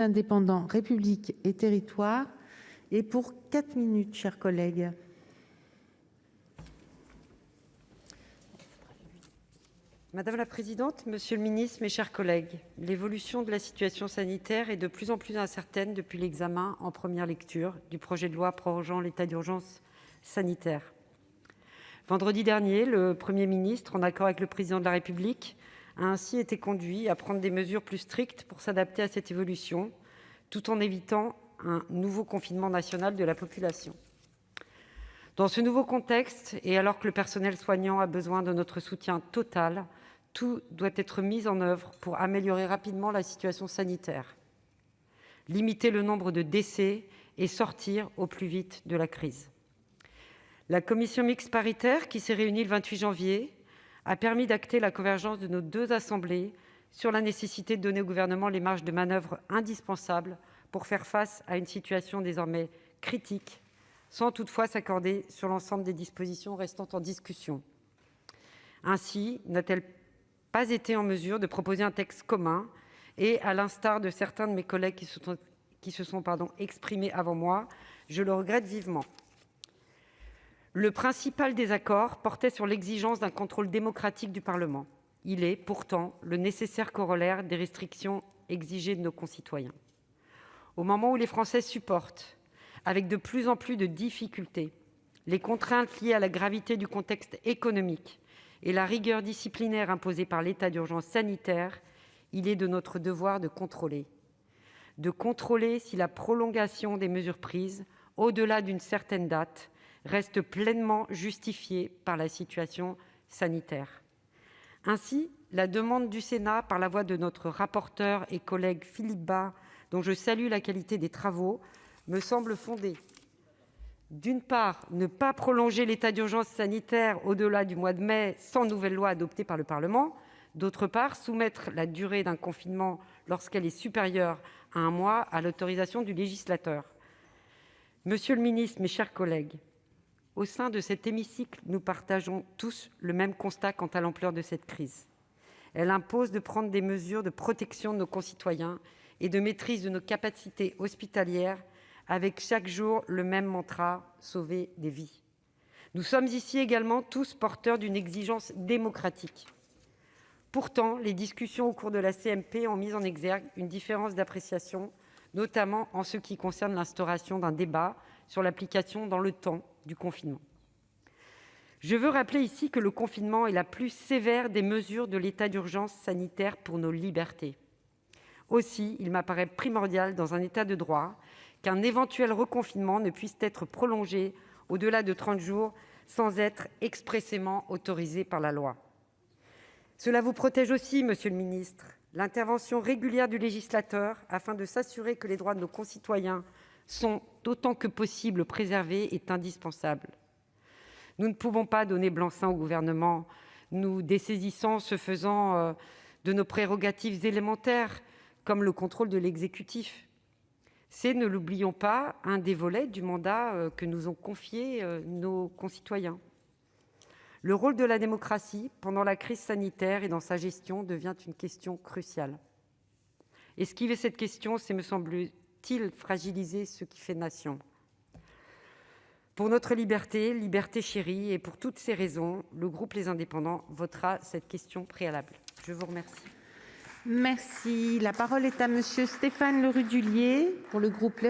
Indépendants, République et Territoires. Et pour 4 minutes, chers collègues. Madame la présidente, monsieur le ministre, mes chers collègues, l'évolution de la situation sanitaire est de plus en plus incertaine depuis l'examen en première lecture du projet de loi prorogeant l'état d'urgence sanitaire. Vendredi dernier, le Premier ministre, en accord avec le Président de la République, a ainsi été conduit à prendre des mesures plus strictes pour s'adapter à cette évolution, tout en évitant un nouveau confinement national de la population. Dans ce nouveau contexte, et alors que le personnel soignant a besoin de notre soutien total, tout doit être mis en œuvre pour améliorer rapidement la situation sanitaire, limiter le nombre de décès et sortir au plus vite de la crise. La commission mixte paritaire, qui s'est réunie le 28 janvier, a permis d'acter la convergence de nos deux assemblées sur la nécessité de donner au Gouvernement les marges de manœuvre indispensables pour faire face à une situation désormais critique, sans toutefois s'accorder sur l'ensemble des dispositions restant en discussion. Ainsi, n'a-t-elle pas été en mesure de proposer un texte commun et, à l'instar de certains de mes collègues qui se sont exprimés avant moi, je le regrette vivement. Le principal désaccord portait sur l'exigence d'un contrôle démocratique du Parlement. Il est pourtant le nécessaire corollaire des restrictions exigées de nos concitoyens. Au moment où les Français supportent, avec de plus en plus de difficultés, les contraintes liées à la gravité du contexte économique et la rigueur disciplinaire imposée par l'état d'urgence sanitaire, il est de notre devoir de contrôler si la prolongation des mesures prises, au-delà d'une certaine date, reste pleinement justifiée par la situation sanitaire. Ainsi, la demande du Sénat, par la voix de notre rapporteur et collègue Philippe Bas, dont je salue la qualité des travaux, me semble fondée. D'une part, ne pas prolonger l'état d'urgence sanitaire au-delà du mois de mai sans nouvelle loi adoptée par le Parlement. D'autre part, soumettre la durée d'un confinement lorsqu'elle est supérieure à 1 mois à l'autorisation du législateur. Monsieur le ministre, mes chers collègues, au sein de cet hémicycle, nous partageons tous le même constat quant à l'ampleur de cette crise. Elle impose de prendre des mesures de protection de nos concitoyens et de maîtrise de nos capacités hospitalières, avec chaque jour le même mantra : sauver des vies. Nous sommes ici également tous porteurs d'une exigence démocratique. Pourtant, les discussions au cours de la CMP ont mis en exergue une différence d'appréciation, notamment en ce qui concerne l'instauration d'un débat sur l'application dans le temps du confinement. Je veux rappeler ici que le confinement est la plus sévère des mesures de l'état d'urgence sanitaire pour nos libertés. Aussi, il m'apparaît primordial, dans un état de droit, qu'un éventuel reconfinement ne puisse être prolongé au-delà de 30 jours sans être expressément autorisé par la loi. Cela vous protège aussi, monsieur le ministre. L'intervention régulière du législateur, afin de s'assurer que les droits de nos concitoyens sont autant que possible préservés, est indispensable. Nous ne pouvons pas donner blanc-seing au Gouvernement, nous dessaisissant ce faisant de nos prérogatives élémentaires, comme le contrôle de l'exécutif. C'est, ne l'oublions pas, un des volets du mandat que nous ont confié nos concitoyens. Le rôle de la démocratie pendant la crise sanitaire et dans sa gestion devient une question cruciale. Esquiver cette question, c'est, me semble-t-il, fragiliser ce qui fait nation. Pour notre liberté, liberté chérie, et pour toutes ces raisons, le groupe Les Indépendants votera cette question préalable. Je vous remercie. Merci. La parole est à monsieur Stéphane Le Rudulier pour le groupe Les